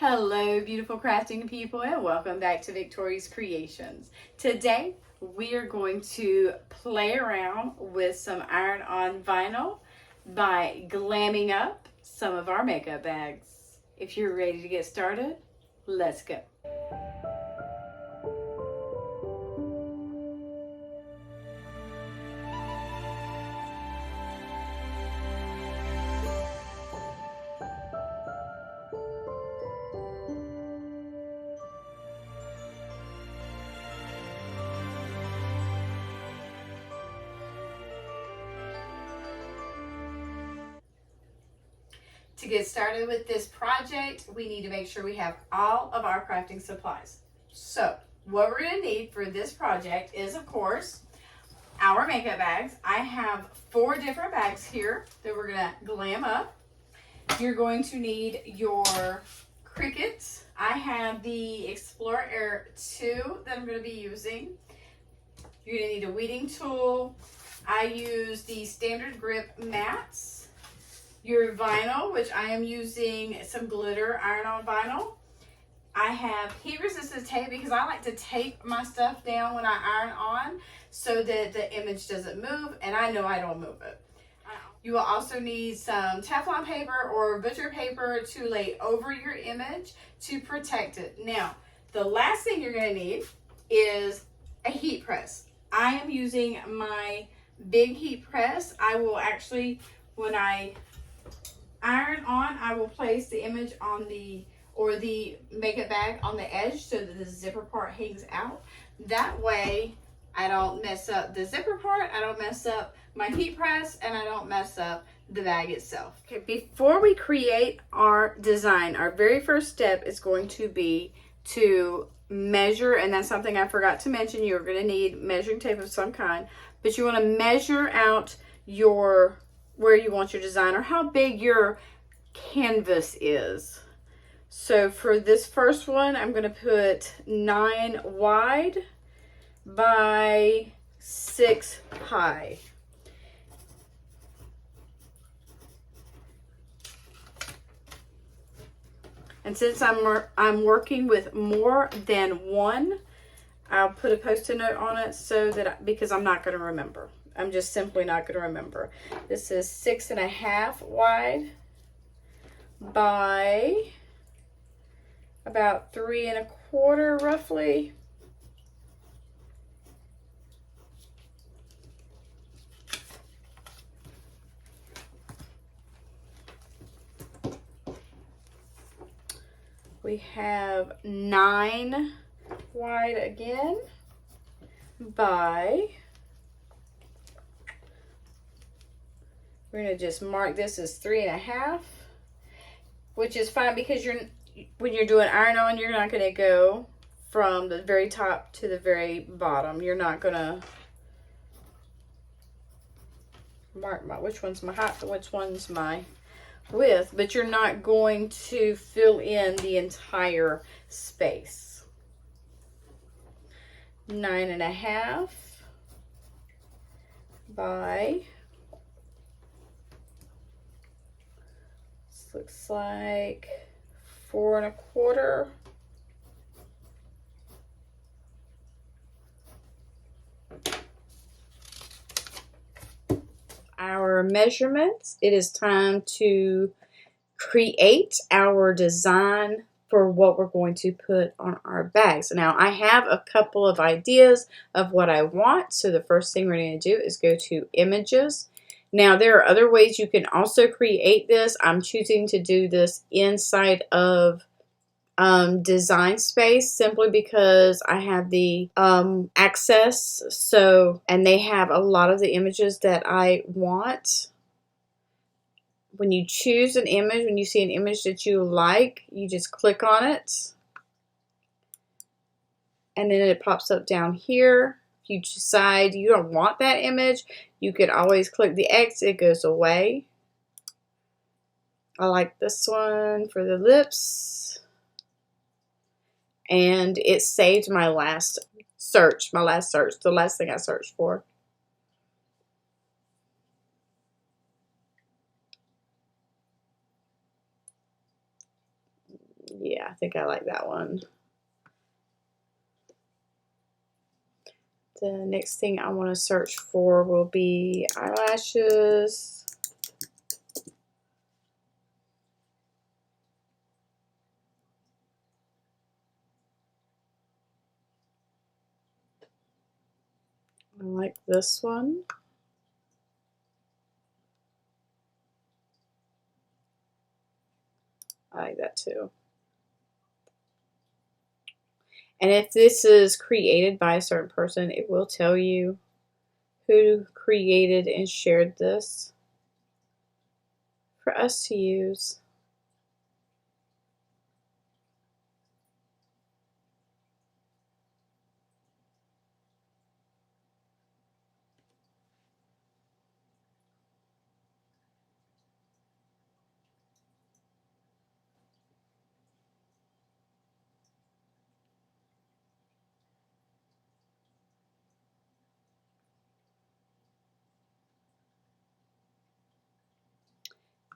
Hello, beautiful crafting people, and welcome back to Victori's Creations. Today, we are going to play around with some iron-on vinyl by glamming up some of our makeup bags. If you're ready to get started, let's go. To get started with this project, we need to make sure we have all of our crafting supplies. So, what we're going to need for this project is, of course, our makeup bags. I have 4 different bags here that we're going to glam up. You're going to need your Cricut. I have the Explorer Air 2 that I'm going to be using. You're going to need a weeding tool. I use the standard grip mats. Your vinyl, which I am using some glitter iron-on vinyl. I have heat resistant tape because I like to tape my stuff down when I iron on so that the image doesn't move, and I know I don't move it. You will also need some Teflon paper or butcher paper to lay over your image to protect it. Now, the last thing you're going to need is a heat press. I am using my big heat press. I will actually, when I iron on, I will place the image on the makeup bag on the edge so that the zipper part hangs out. That way I don't mess up the zipper part, I don't mess up my heat press, and I don't mess up the bag itself. Okay, before we create our design, our very first step is going to be to measure, and that's something I forgot to mention. You're going to need measuring tape of some kind, but you want to measure out where you want your design or how big your canvas is. So for this first one, I'm going to put 9 wide by 6 high. And since I'm working with more than one, I'll put a post-it note on it so that because I'm not going to remember. I'm just simply not going to remember. This is 6.5 wide by about 3.25 roughly. We have 9 wide again by, we're going to just mark this as 3.5, which is fine because when you're doing iron on, you're not going to go from the very top to the very bottom. You're not going to mark which one's my height and which one's my width, but you're not going to fill in the entire space. 9.5 by, this looks like 4.25. Our measurements, it is time to create our design for what we're going to put on our bags. Now, I have a couple of ideas of what I want. So the first thing we're going to do is go to images. Now, there are other ways you can also create this. I'm choosing to do this inside of design space simply because I have the access, and they have a lot of the images that I want. When you choose an image, when you see an image that you like, you just click on it and then it pops up down here. If you decide you don't want that image, you could always click the X, it goes away. I like this one for the lips. And it saved my last search, the last thing I searched for. Yeah. Yeah, I think I like that one. The next thing I want to search for will be eyelashes. I like this one. I like that too. And if this is created by a certain person, it will tell you who created and shared this for us to use.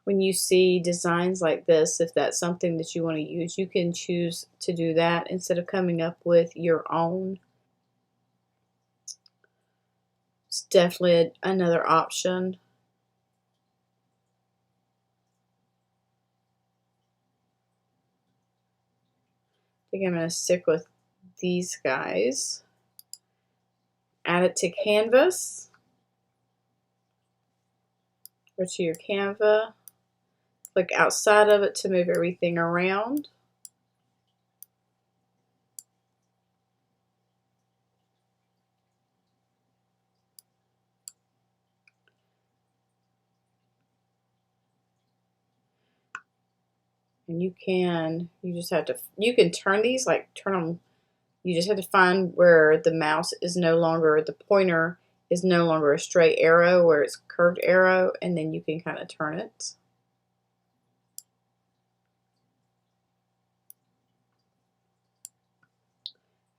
When you see designs like this, if that's something that you want to use, you can choose to do that instead of coming up with your own. It's definitely another option. I think I'm going to stick with these guys. Add it to canvas or to your Canva. Click outside of it to move everything around. And you can turn these, like turn them. You just have to find where the mouse is no longer, the pointer is no longer a straight arrow, where it's a curved arrow, and then you can kind of turn it.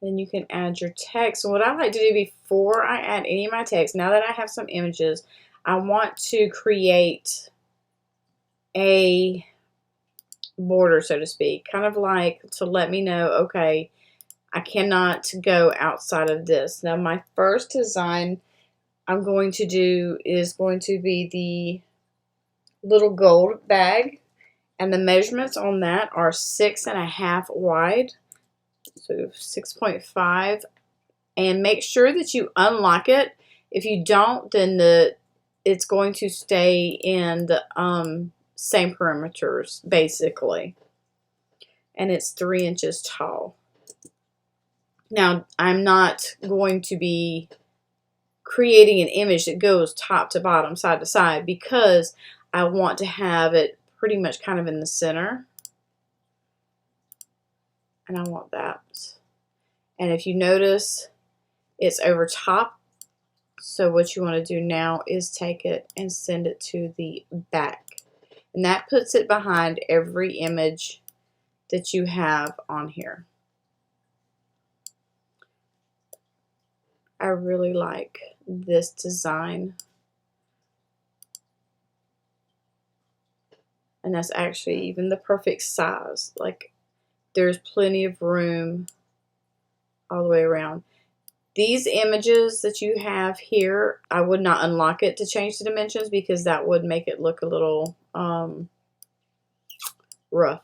Then you can add your text. So what I like to do before I add any of my text, now that I have some images, I want to create a border, so to speak, kind of like to let me know, okay, I cannot go outside of this. Now my first design I'm going to do is going to be the little gold bag, and the measurements on that are 6.5 wide, so 6.5, and make sure that you unlock it. If you don't, then it's going to stay in the same perimeters basically, and it's 3 inches tall. Now I'm not going to be creating an image that goes top to bottom, side to side, because I want to have it pretty much kind of in the center. And I want that. And if you notice, it's over top. So what you want to do now is take it and send it to the back. And that puts it behind every image that you have on here. I really like this design. And that's actually even the perfect size. Like, there's plenty of room all the way around. These images that you have here, I would not unlock it to change the dimensions because that would make it look a little rough.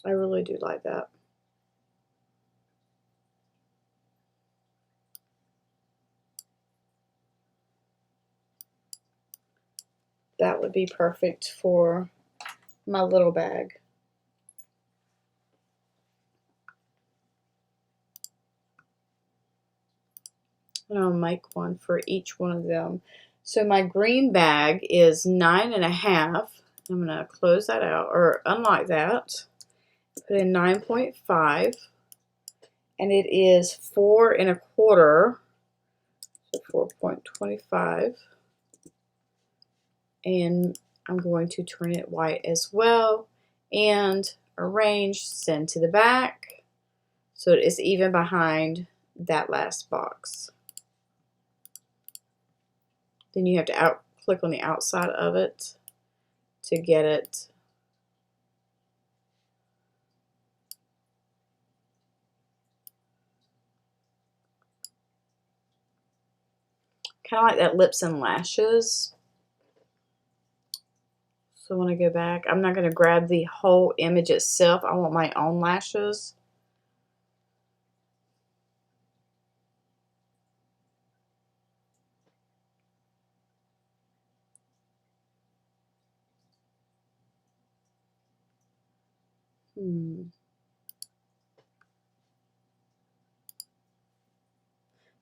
I really do like that. That would be perfect for my little bag. And I'll make one for each one of them. So my green bag is 9.5. I'm going to close that out or unlock that. Put in 9.5. And it is 4 1/4. So 4.25. And I'm going to turn it white as well and arrange, send to the back so it is even behind that last box. Then you have to click on the outside of it to get it. Kind of like that lips and lashes. So when I go back, I'm not going to grab the whole image itself. I want my own lashes.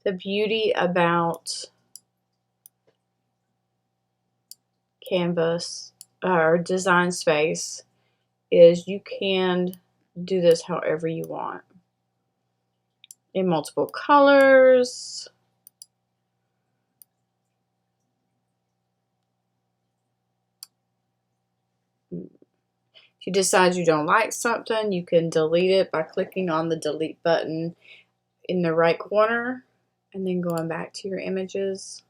The beauty about Canvas or Design Space is you can do this however you want. In multiple colors. If you decide you don't like something, you can delete it by clicking on the delete button in the right corner and then going back to your images.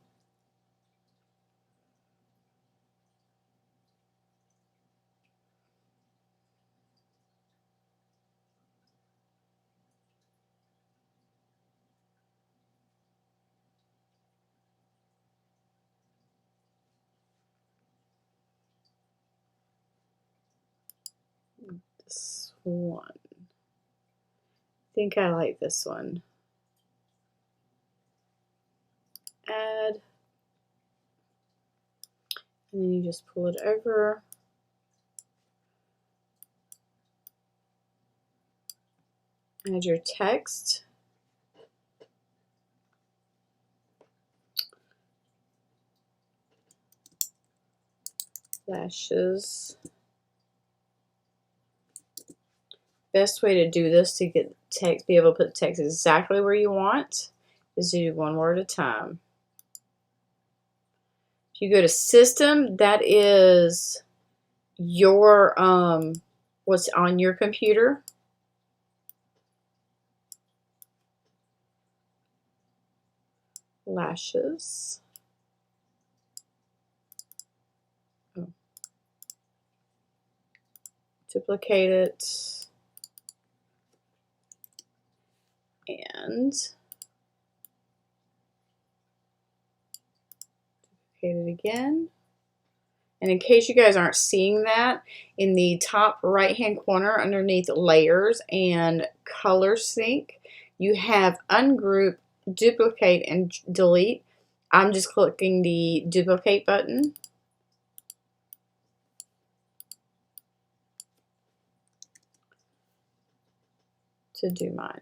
This one. I think I like this one. Add. And then you just pull it over. Add your text. Lashes. Best way to do this to get text, be able to put text exactly where you want, is to do one word at a time. If you go to System, that is your what's on your computer. Lashes. Oh. Duplicate it. And duplicate it again. And in case you guys aren't seeing that, in the top right hand corner underneath Layers and Color Sync, you have Ungroup, Duplicate, and Delete. I'm just clicking the Duplicate button. To do mine.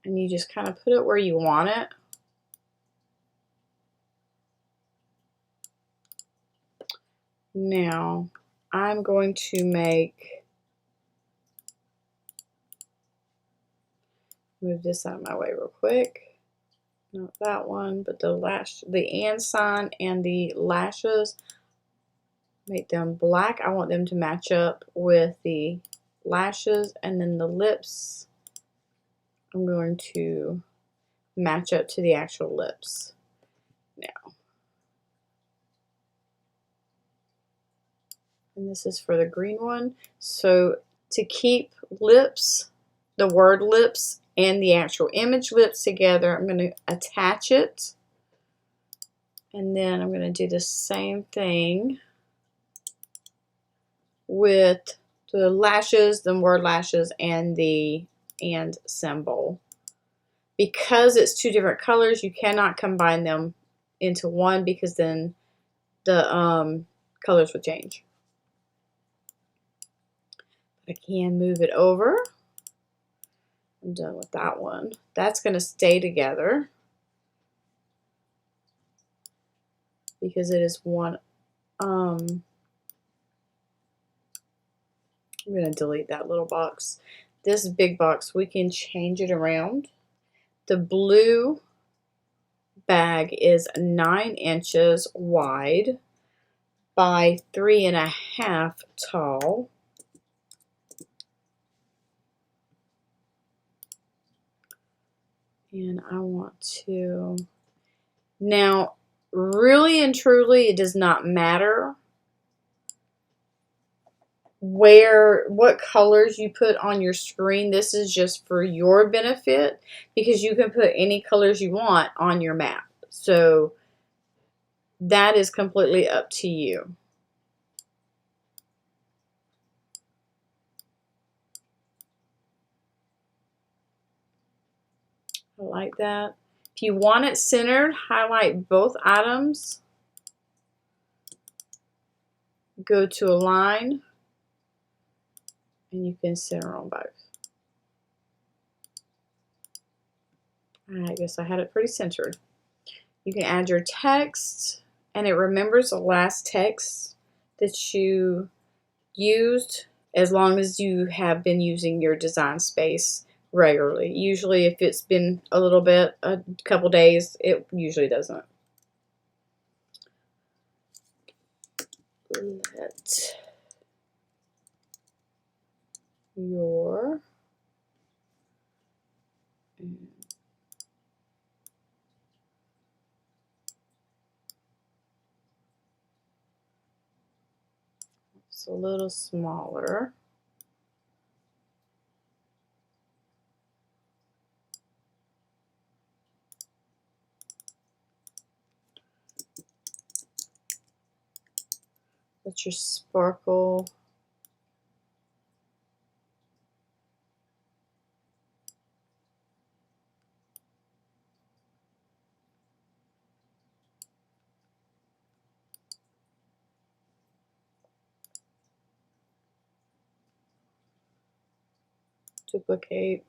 And you just kind of put it where you want it. Now, I'm going to move this out of my way real quick. Not that one, but the and sign and the lashes, make them black. I want them to match up with the lashes, and then the lips, I'm going to match up to the actual lips now. And this is for the green one. So to keep lips, the word lips and the actual image lips together, I'm going to attach it. And then I'm going to do the same thing with the lashes, the word lashes, and the and symbol. Because it's two different colors, you cannot combine them into one because then the colors would change. I can move it over. I'm done with that one. That's going to stay together because it is one. I'm going to delete that little box. This big box, we can change it around. The blue bag is 9 inches wide by 3.5 tall. And I want to, now really and truly it does not matter what colors you put on your screen. This is just for your benefit because you can put any colors you want on your mat. So that is completely up to you. I like that. If you want it centered, highlight both items. Go to align, and you can center on both. I guess I had it pretty centered. You can add your text, and it remembers the last text that you used as long as you have been using your design space regularly. Usually if it's been a little bit, a couple days, it usually doesn't. Let your it's a little smaller. Let your sparkle duplicate.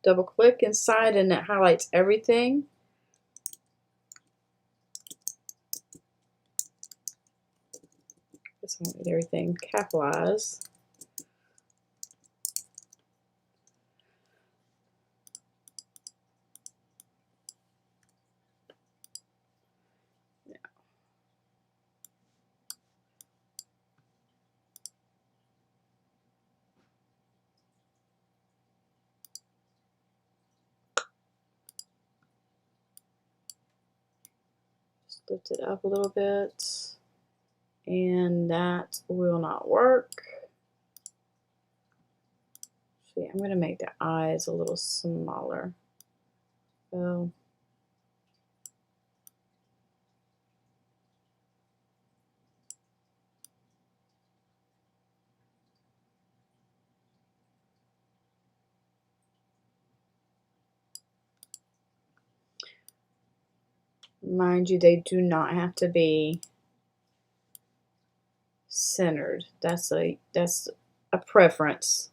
Double click inside and it highlights everything. Just want everything capitalized. Lift it up a little bit, and that will not work. See, I'm going to make the eyes a little smaller. So, mind you, they do not have to be centered. That's a preference.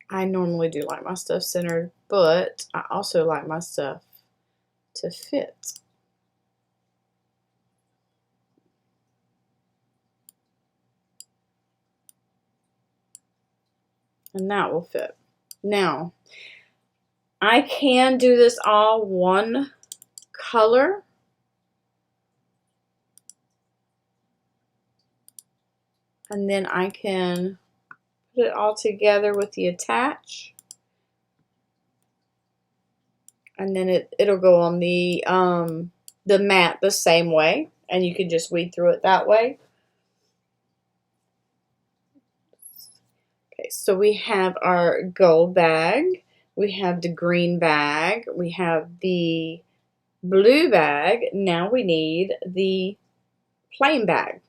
I normally do like my stuff centered, but I also like my stuff to fit. And that will fit. Now, I can do this all one color. And then I can put it all together with the attach. And then it'll go on the mat the same way. And you can just weed through it that way. Okay, so we have our gold bag. We have the green bag. We have the blue bag. Now we need the plain bag.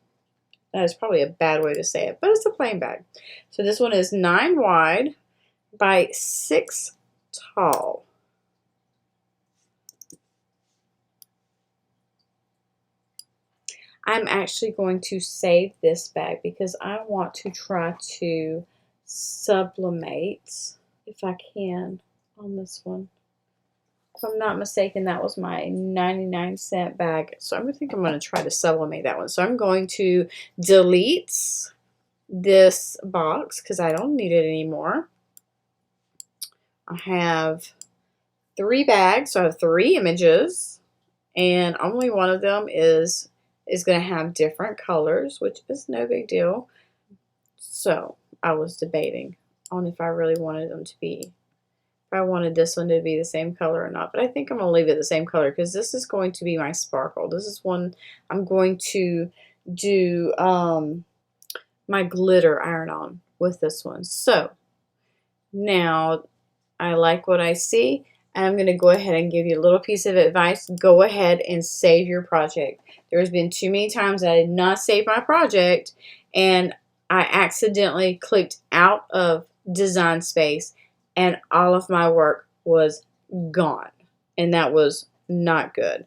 That is probably a bad way to say it, but it's a plain bag. So this one is 9 wide by 6 tall. I'm actually going to save this bag because I want to try to sublimate, if I can, on this one. If I'm not mistaken, that was my 99-cent bag. So I think I'm going to try to sublimate that one. So I'm going to delete this box because I don't need it anymore. I have 3 bags, so I have 3 images, and only one of them is going to have different colors, which is no big deal. So I was debating, on if I really wanted them to be, if I wanted this one to be the same color or not. But I think I'm going to leave it the same color because this is going to be my sparkle. This is one I'm going to do my glitter iron on with this one. So now I like what I see, and I'm going to go ahead and give you a little piece of advice. Go ahead and save your project. There's been too many times I did not save my project and I accidentally clicked out of Design Space and all of my work was gone, and that was not good.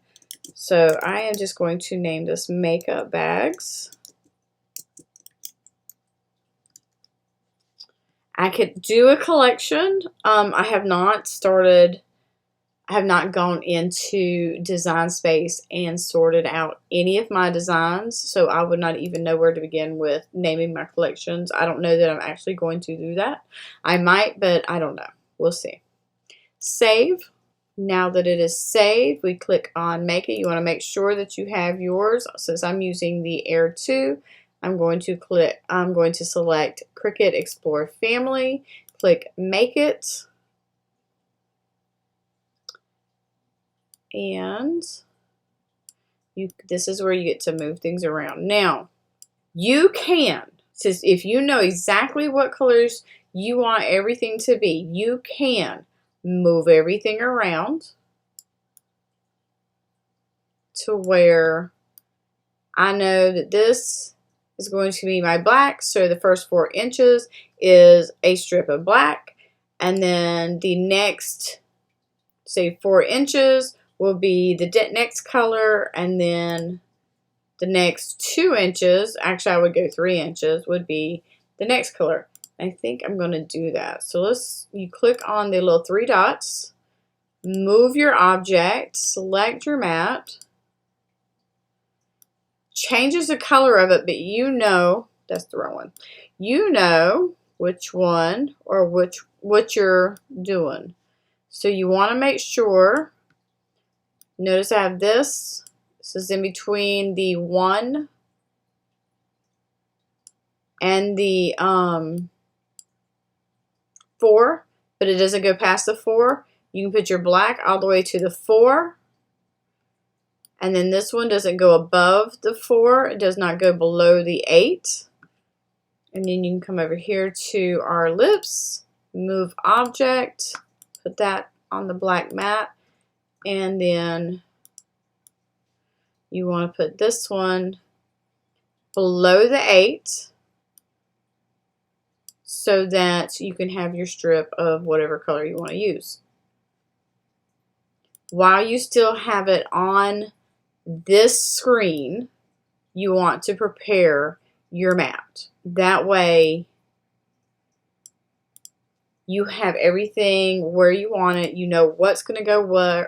So I am just going to name this Makeup Bags. I could do a collection. I have not gone into Design Space and sorted out any of my designs, so I would not even know where to begin with naming my collections. I don't know that I'm actually going to do that. I might, but I don't know. We'll see. Save. Now that it is saved, we click on Make It. You want to make sure that you have yours. Since I'm using the Air 2, I'm going to select Cricut Explore Family, click Make It, and this is where you get to move things around. Now, you can, since if you know exactly what colors you want everything to be, you can move everything around to where I know that this is going to be my black, so the first 4 inches is a strip of black, and then the next, say 4 inches will be the next color, and then the next 2 inches, actually I would go 3 inches, would be the next color. I think I'm going to do that. So you click on the little 3 dots, move your object, select your mat, changes the color of it, but you know, that's the wrong one. You know which one or what you're doing. So you want to make sure, notice I have this. This is in between the 1 and the 4, but it doesn't go past the 4. You can put your black all the way to the 4. And then this one doesn't go above the 4. It does not go below the 8. And then you can come over here to our lips, move object, put that on the black mat, and then you want to put this one below the 8 so that you can have your strip of whatever color you want to use. While you still have it on this screen, you want to prepare your mat. That way you have everything where you want it. You know what's going to go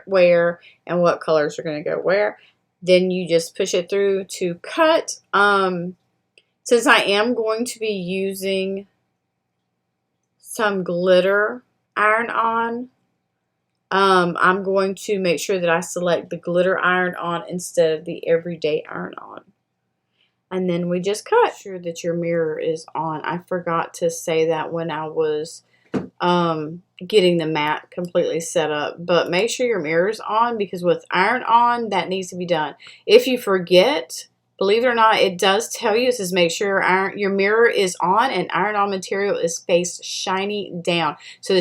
where and what colors are going to go where. Then you just push it through to cut. Since I am going to be using some glitter iron-on, I'm going to make sure that I select the glitter iron-on instead of the everyday iron-on. And then we just cut. Make sure that your mirror is on. I forgot to say that when I was getting the mat completely set up. But make sure your mirror is on, because with iron-on, that needs to be done. If you forget, believe it or not, it does tell you, it says make sure your mirror is on and iron-on material is faced shiny down. So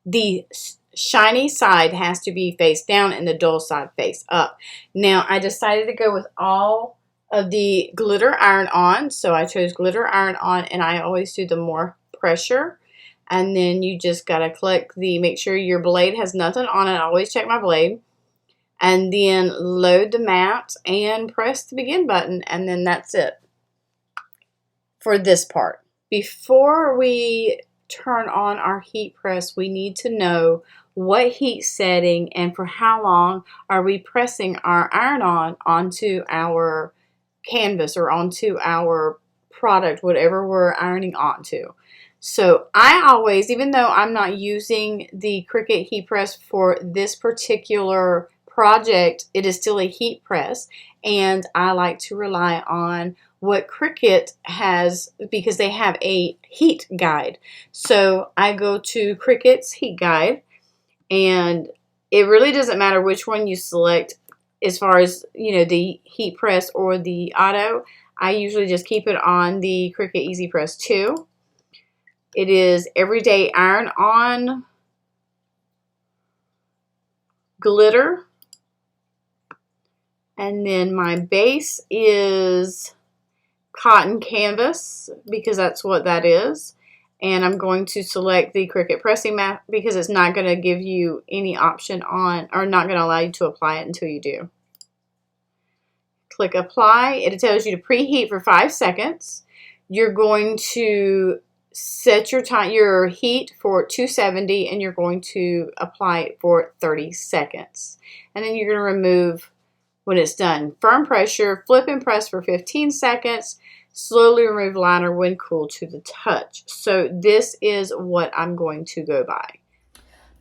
the shiny side has to be face down and the dull side face up. Now, I decided to go with all of the glitter iron-on, so I chose glitter iron-on, and I always do the more pressure. And then you just got to click make sure your blade has nothing on it. I always check my blade. And then load the mat and press the begin button, and then that's it for this part. Before we turn on our heat press, we need to know what heat setting and for how long are we pressing our iron-on onto our canvas or onto our product, whatever we're ironing onto. So I always, even though I'm not using the Cricut heat press for this particular project, it is still a heat press, and I like to rely on what Cricut has, because they have a heat guide. So I go to Cricut's heat guide, and it really doesn't matter which one you select as far as, the heat press or the auto. I usually just keep it on the Cricut Easy Press 2. It is Everyday Iron On Glitter. And then my base is cotton canvas, because that's what that is. And I'm going to select the Cricut pressing mat because it's not going to give you any option on, or not going to allow you to apply it until you do. Click apply. It tells you to preheat for 5 seconds. You're going to set your heat for 270, and you're going to apply it for 30 seconds. And then you're going to remove when it's done. Firm pressure, flip and press for 15 seconds. Slowly remove liner when cool to the touch. So this is what I'm going to go by.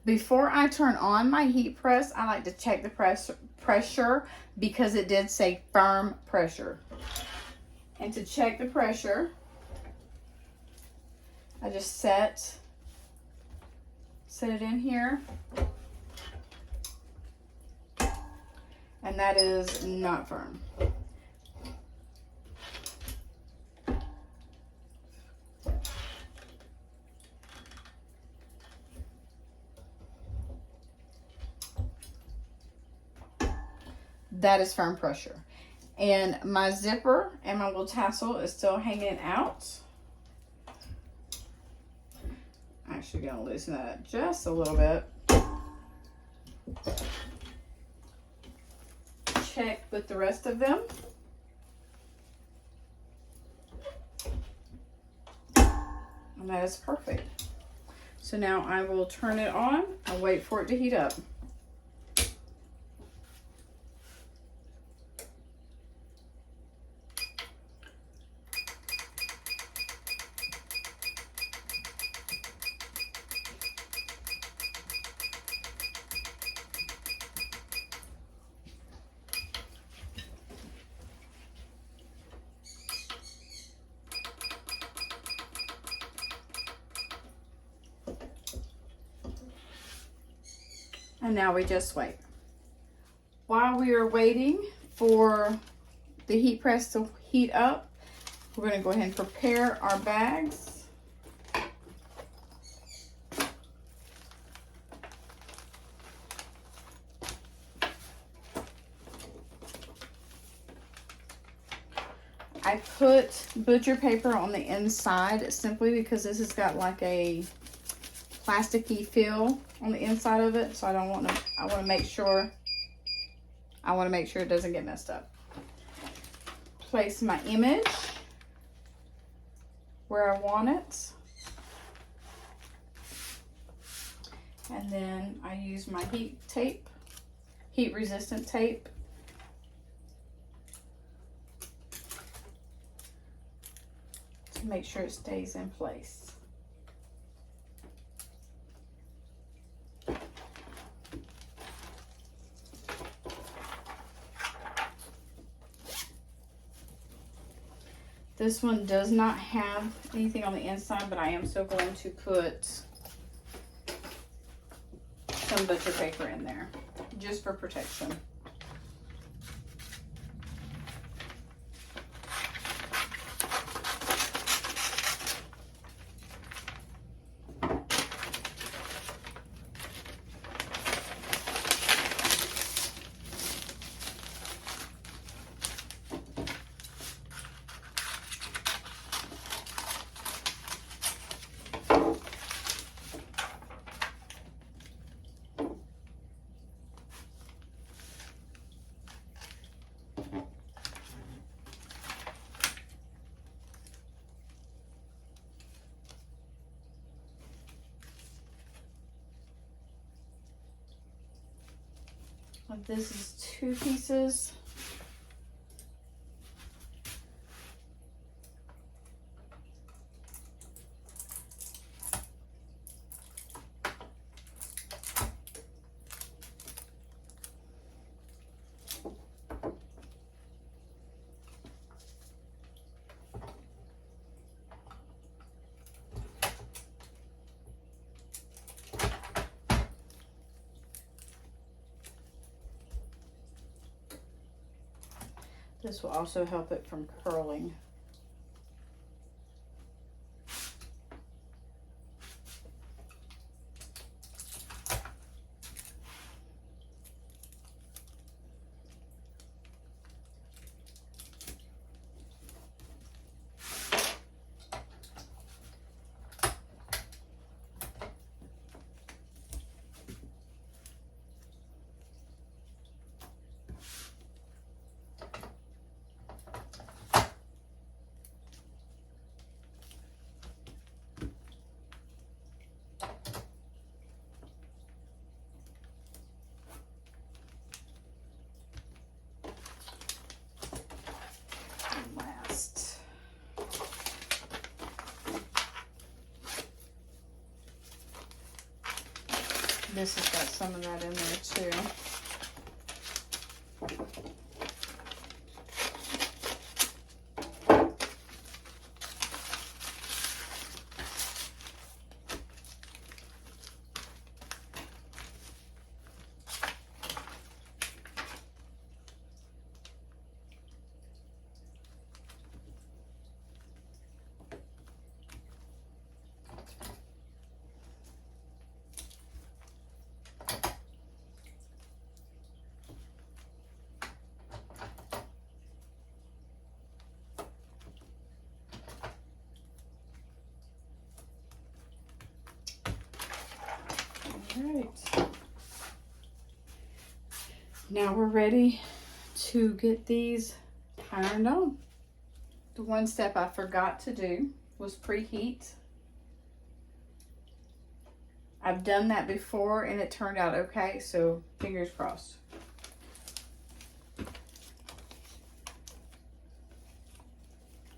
Before I turn on my heat press, I like to check the pressure because it did say firm pressure. And to check the pressure, I just set it in here. And that is not firm. That is firm pressure. And my zipper and my little tassel is still hanging out. I'm actually going to loosen that up just a little bit. Check with the rest of them. And that is perfect. So now I will turn it on and wait for it to heat up. And now we just wait. While we are waiting for the heat press to heat up, we're going to go ahead and prepare our bags. I put butcher paper on the inside simply because this has got like a plasticky feel on the inside of it, so I want to make sure it doesn't get messed up. Place my image where I want it, and then I use my heat resistant tape. To make sure it stays in place. This one does not have anything on the inside, but I am still going to put some butcher paper in there, just for protection. This is 2 pieces. This will also help it from curling. Last. This has got some of that in there too. Alright, now we're ready to get these ironed on. The one step I forgot to do was preheat. I've done that before and it turned out okay, so fingers crossed. You're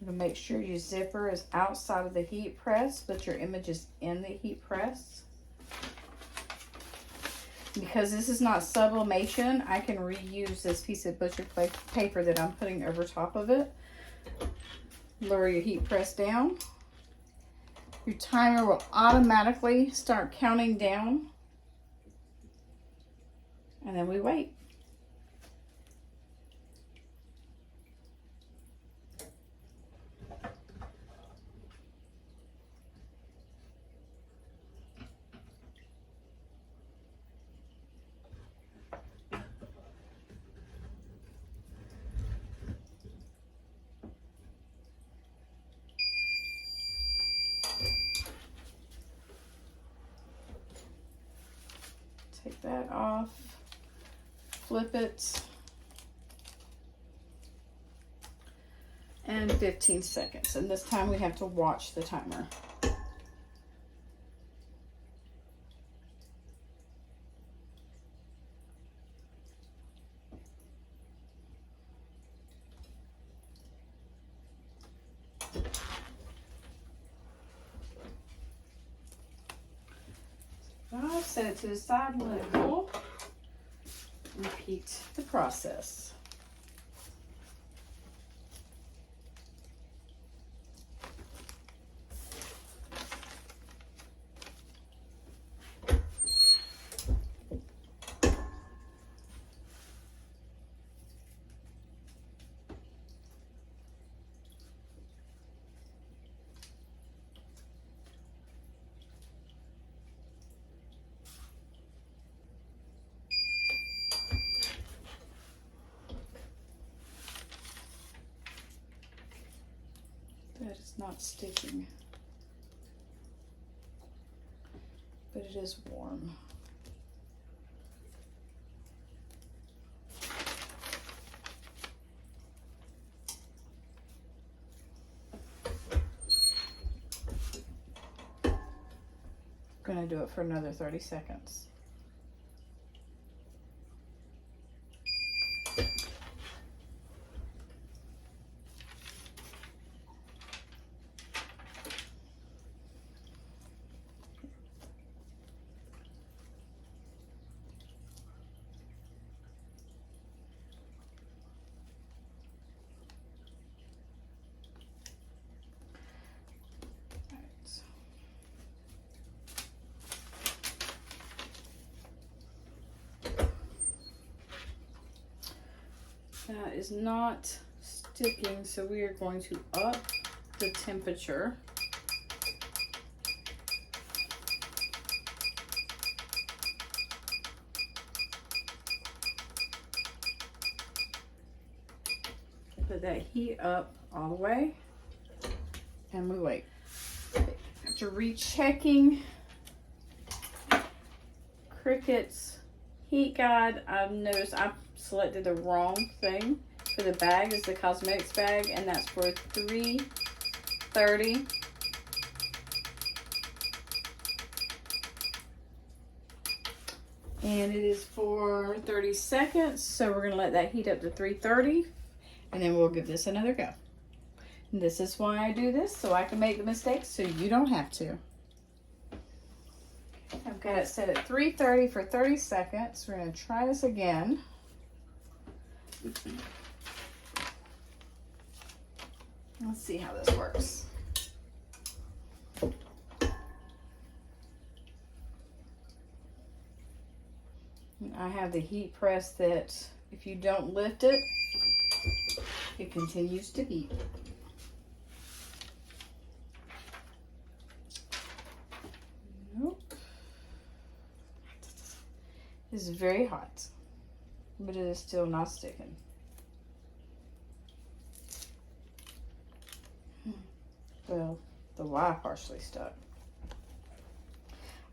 gonna make sure your zipper is outside of the heat press, but your image is in the heat press. Because this is not sublimation, I can reuse this piece of butcher paper that I'm putting over top of it. Lower your heat press down. Your timer will automatically start counting down. And then we wait. Take that off, flip it, and 15 seconds. And this time we have to watch the timer. I'll set it to the side, let it cool. Repeat the process. That is not sticking, but it is warm. I'm gonna do it for another 30 seconds. That is not sticking, so we are going to up the temperature. Put that heat up all the way, and we wait. After rechecking Cricut's heat guide, I've noticed I selected the wrong thing for the bag. Is the cosmetics bag, and that's for 330. And it is for 30 seconds, so we're gonna let that heat up to 330, and then we'll give this another go. And this is why I do this, so I can make the mistakes so you don't have to. I've got it set at 330 for 30 seconds. We're gonna try this again. Let's see how this works. And I have the heat press that if you don't lift it, it continues to heat. Nope. This is very hot, but it is still not sticking. Well, the Y partially stuck.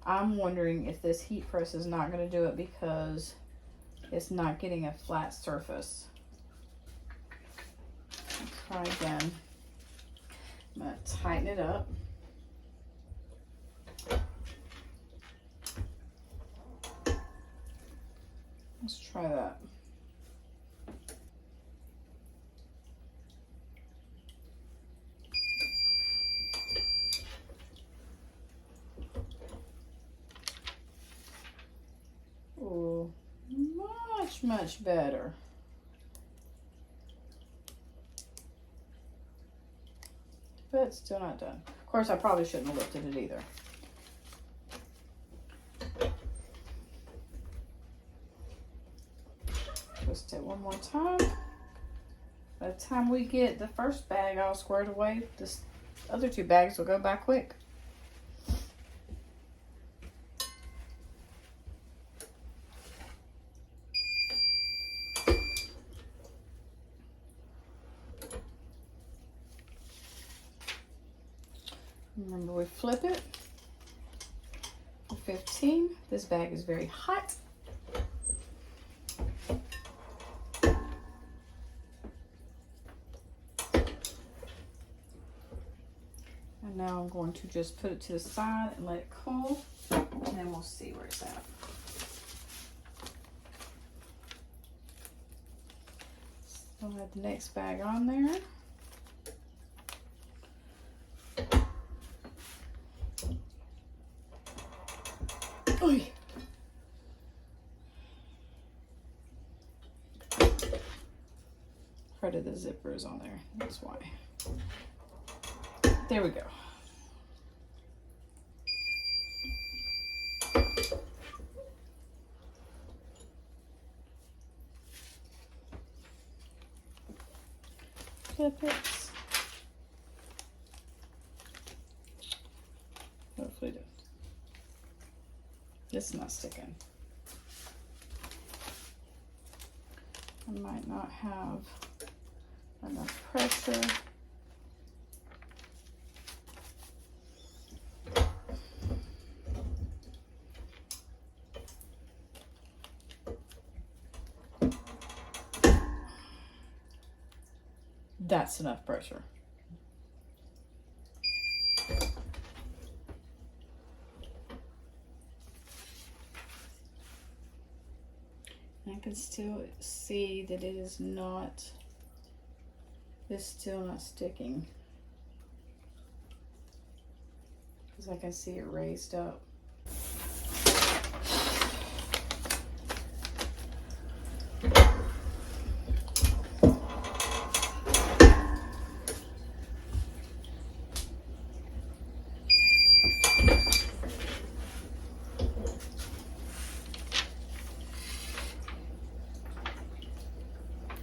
I'm wondering if this heat press is not going to do it because it's not getting a flat surface. Let's try again. I'm going to tighten it up. Let's try that. Oh, much better. But it's still not done. Of course, I probably shouldn't have lifted it either. Twist it one more time. By the time we get the first bag all squared away, the other two bags will go by quick. Remember, we flip it for 15. This bag is very hot. And now I'm going to just put it to the side and let it cool, and then we'll see where it's at. So I'll add the next bag on there. Oy. Part of the zipper is on there, that's why. There we go. Flip it. Hopefully it does. It's not sticking. I might not have enough pressure. That's enough pressure. I can still see that it is not, it's still not sticking. Because I can see it raised up.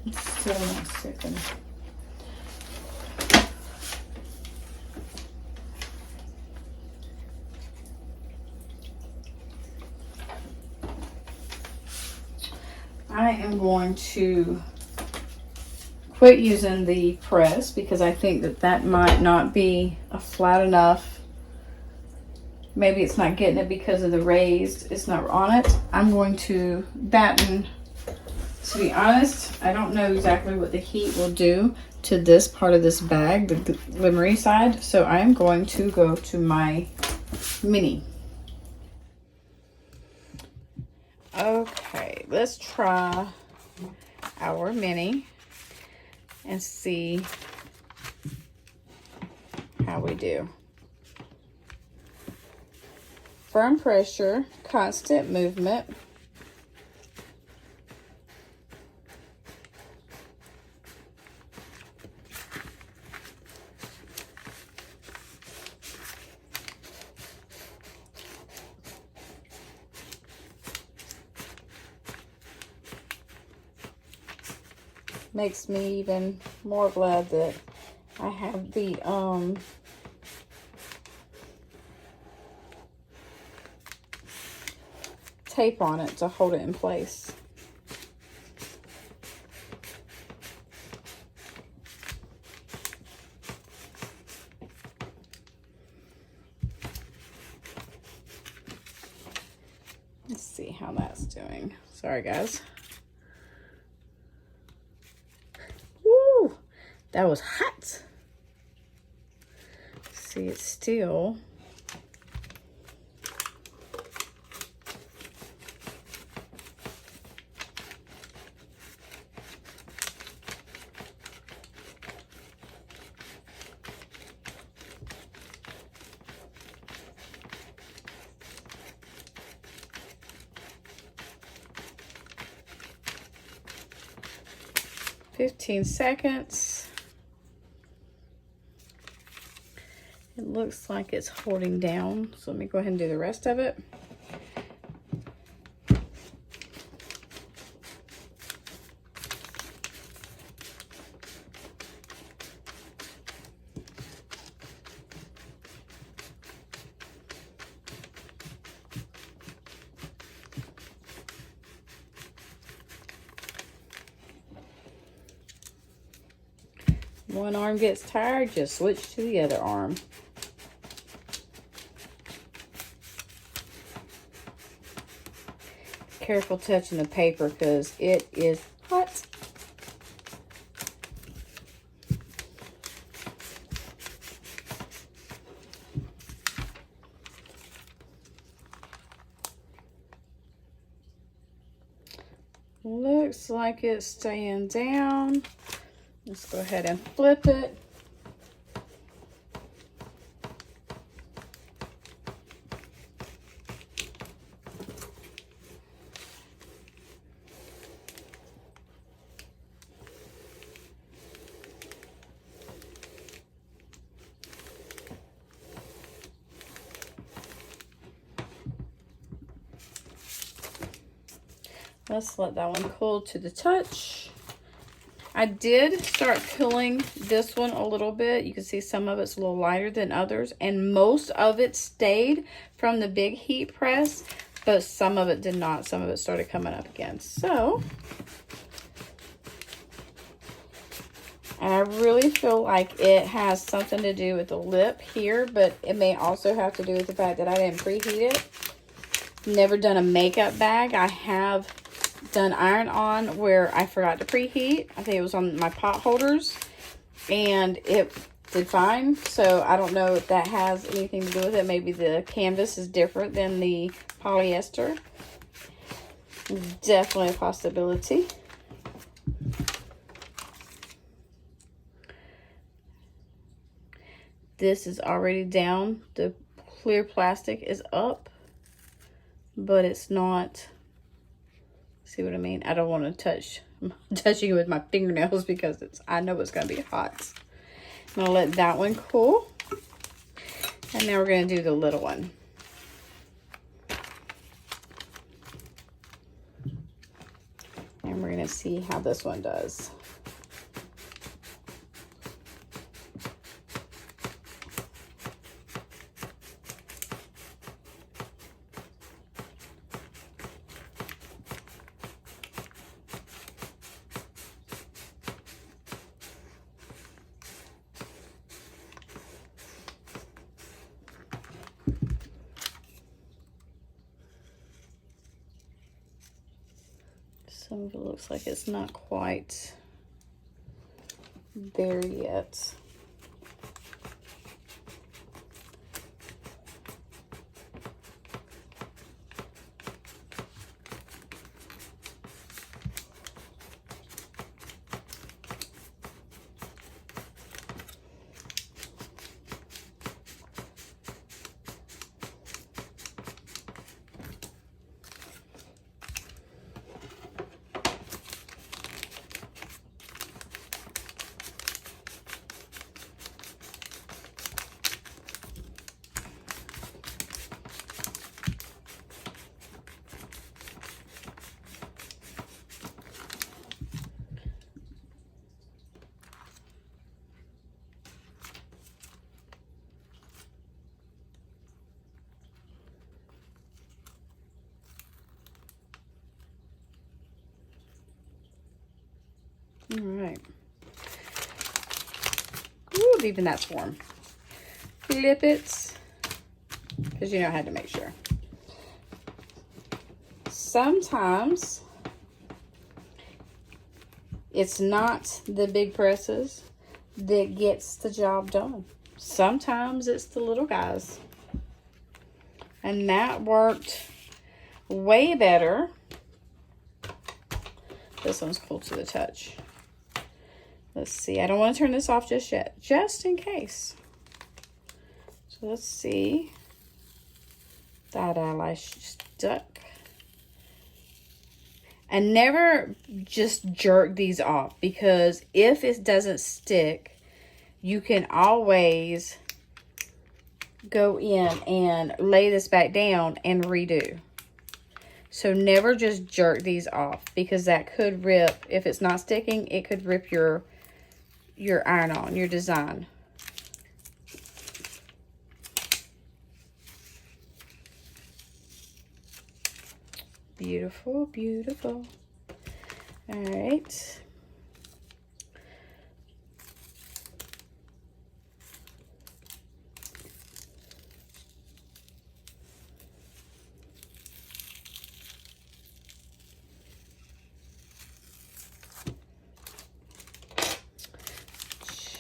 It's still not sticking. I am going to quit using the press because I think that that might not be a flat enough. Maybe it's not getting it because of the raised, it's not on it. I'm going to batten. To be honest, I don't know exactly what the heat will do to this part of this bag, the glimmery side. So I'm going to go to my mini. Okay, let's try our mini and see how we do. Firm pressure, constant movement. Makes me even more glad that I have the tape on it to hold it in place. Let's see how that's doing. Sorry, guys. Woo! That was hot. See, it's still. "15 seconds. It looks like it's holding down. So let me go ahead and do the rest of it. One arm gets tired, just switch to the other arm. Careful touching the paper because it is hot. Looks like it's staying down. Let's go ahead and flip it. Let's let that one cool to the touch. I did start cooling this one a little bit. You can see some of it's a little lighter than others, and most of it stayed from the big heat press, but some of it did not. Some of it started coming up again. So, and I really feel like it has something to do with the lip here, but it may also have to do with the fact that I didn't preheat it. Never done a makeup bag. I have done iron on where I forgot to preheat. I think it was on my pot holders and it did fine. So I don't know if that has anything to do with it. Maybe the canvas is different than the polyester. Definitely a possibility. This is already down. The clear plastic is up, but it's not. See what I mean? I don't want to touch. I'm touching it with my fingernails because I know it's going to be hot. I'm going to let that one cool. And now we're going to do the little one. And we're going to see how this one does. Some of it looks like it's not quite there yet. All right. Ooh, even that's warm. Flip it, because you know I had to make sure. Sometimes it's not the big presses that gets the job done. Sometimes it's the little guys. And that worked way better. This one's cool to the touch. Let's see. I don't want to turn this off just yet, just in case. So let's see. That eyelash stuck. And never just jerk these off, because if it doesn't stick, you can always go in and lay this back down and redo. So never just jerk these off, because that could rip. If it's not sticking, it could rip your iron-on, your design. Beautiful, beautiful. All right.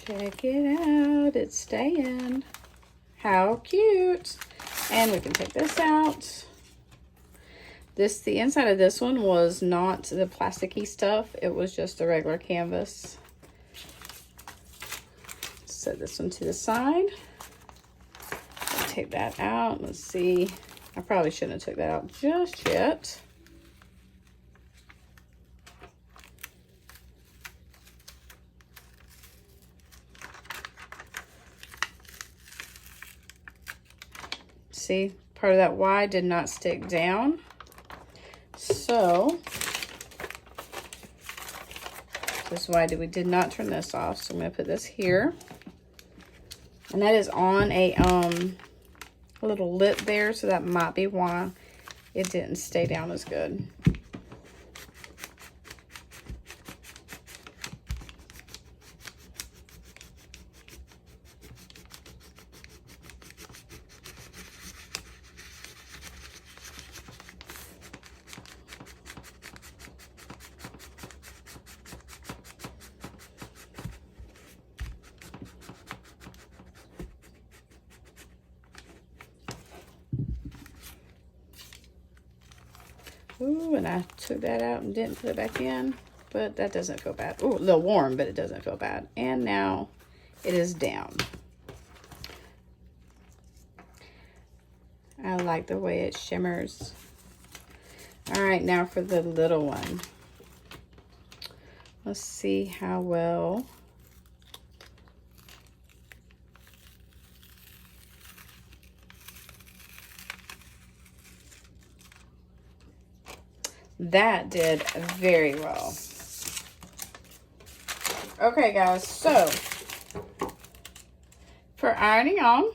Check it out. It's staying. How cute. And we can take this out. The inside of this one was not the plasticky stuff. It was just the regular canvas. Set this one to the side. Take that out. Let's see. I probably shouldn't have took that out just yet. See, part of that Y did not stick down. So this is why we did not turn this off. So I'm going to put this here. And that is on a little lip there, so that might be why it didn't stay down as good. Ooh, and I took that out and didn't put it back in, but that doesn't feel bad. Ooh, a little warm, but it doesn't feel bad. And now it is down. I like the way it shimmers. All right, now for the little one. Let's see how well. That did very well. Okay, guys, so for ironing on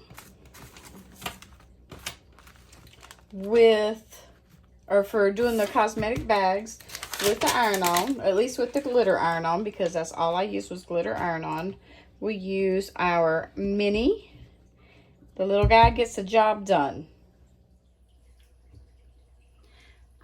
for doing the cosmetic bags with the iron-on, at least with the glitter iron-on, because that's all I used was glitter iron-on, we use our mini. The little guy gets the job done.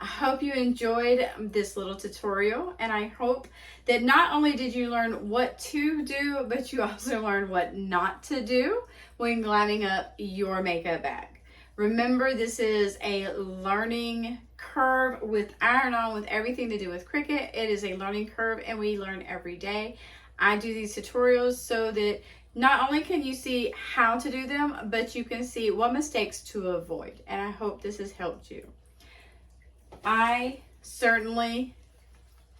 I hope you enjoyed this little tutorial, and I hope that not only did you learn what to do, but you also learned what not to do when glamming up your makeup bag. Remember, this is a learning curve with iron-on, with everything to do with Cricut. It is a learning curve, and we learn every day. I do these tutorials so that not only can you see how to do them, but you can see what mistakes to avoid. And I hope this has helped you. I certainly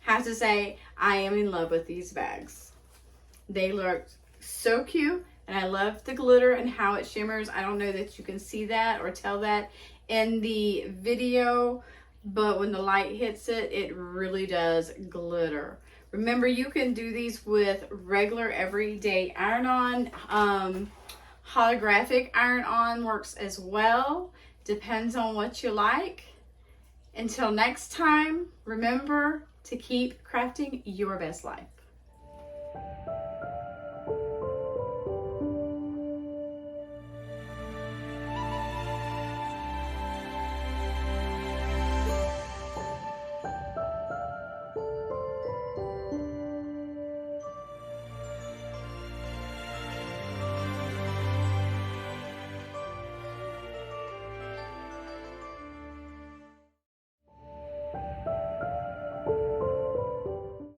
have to say I am in love with these bags. They look so cute, and I love the glitter and how it shimmers. I don't know that you can see that or tell that in the video, but when the light hits it, it really does glitter. Remember, you can do these with regular everyday iron-on. Holographic iron-on works as well. Depends on what you like. Until next time, remember to keep crafting your best life.